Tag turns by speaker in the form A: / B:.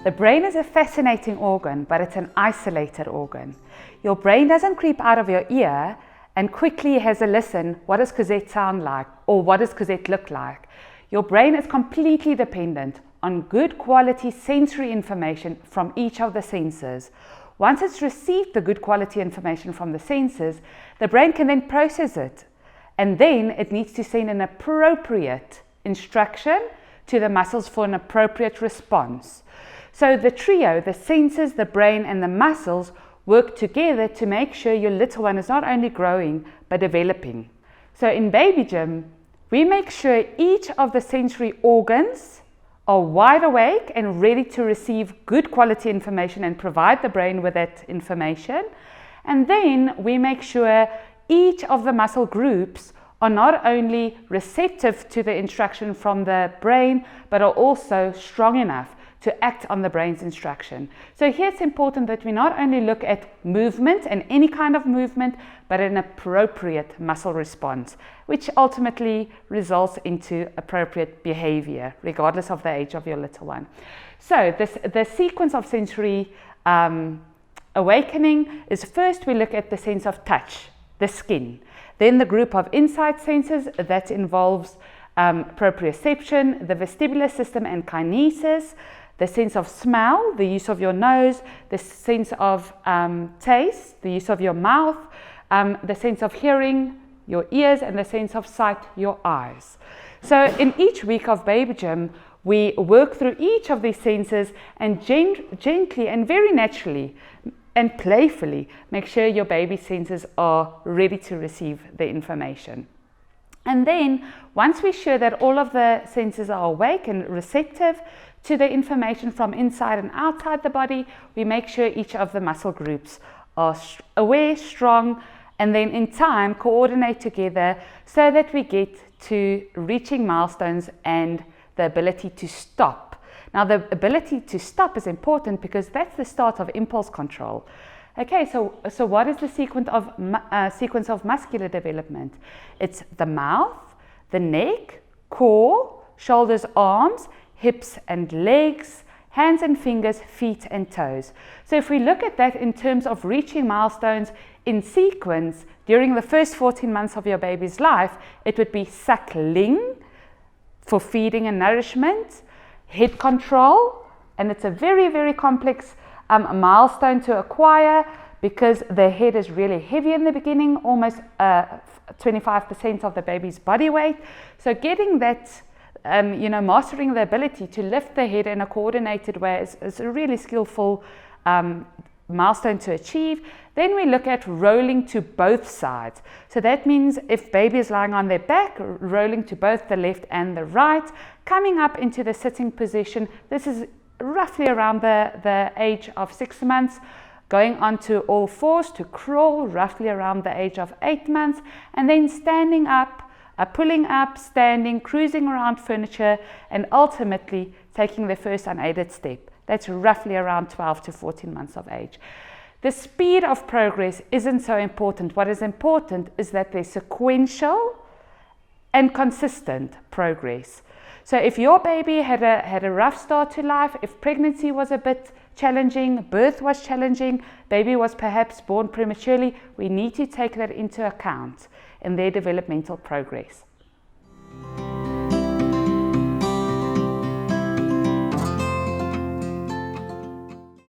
A: The brain is a fascinating organ, but it's an isolated organ. Your brain doesn't creep out of your ear and quickly has a listen, what does Cosette sound like? Or what does Cosette look like? Your brain is completely dependent on good quality sensory information from each of the senses. Once it's received the good quality information from the senses, the brain can then process it. And then it needs to send an appropriate instruction to the muscles for an appropriate response. So the trio, the senses, the brain, and the muscles work together to make sure your little one is not only growing, but developing. So in BabyGym, we make sure each of the sensory organs are wide awake and ready to receive good quality information and provide the brain with that information. And then we make sure each of the muscle groups are not only receptive to the instruction from the brain, but are also strong enough to act on the brain's instruction. So here it's important that we not only look at movement and any kind of movement, but an appropriate muscle response, which ultimately results into appropriate behavior, regardless of the age of your little one. So the sequence of sensory awakening is, first we look at the sense of touch, the skin. Then the group of insight senses that involves proprioception, the vestibular system and kinesis, the sense of smell, the use of your nose, the sense of taste, the use of your mouth, the sense of hearing, your ears, and the sense of sight, your eyes. So in each week of BabyGym, we work through each of these senses and gently and very naturally and playfully make sure your baby's senses are ready to receive the information. And then once we're sure that all of the senses are awake and receptive to the information from inside and outside the body, we make sure each of the muscle groups are aware, strong, and then in time coordinate together so that we get to reaching milestones and the ability to stop. Now the ability to stop is important because that's the start of impulse control. Okay, so what is the sequence of muscular development? It's the mouth, the neck, core, shoulders, arms, hips and legs, hands and fingers, feet and toes. So if we look at that in terms of reaching milestones in sequence during the first 14 months of your baby's life, it would be suckling for feeding and nourishment, head control, and it's a very, very complex milestone to acquire because the head is really heavy in the beginning, almost 25% of the baby's body weight. So getting that mastering the ability to lift the head in a coordinated way is a really skillful milestone to achieve. Then we look at rolling to both sides. So that means if baby is lying on their back, rolling to both the left and the right, coming up into the sitting position. This is roughly around the age of 6 months, going onto all fours to crawl roughly around the age of 8 months, and then standing up, pulling up, standing, cruising around furniture, and ultimately taking their first unaided step. That's roughly around 12 to 14 months of age. The speed of progress isn't so important. What is important is that there's sequential and consistent progress. So if your baby had a rough start to life, if pregnancy was a bit challenging, birth was challenging, baby was perhaps born prematurely, we need to take that into account in their developmental progress.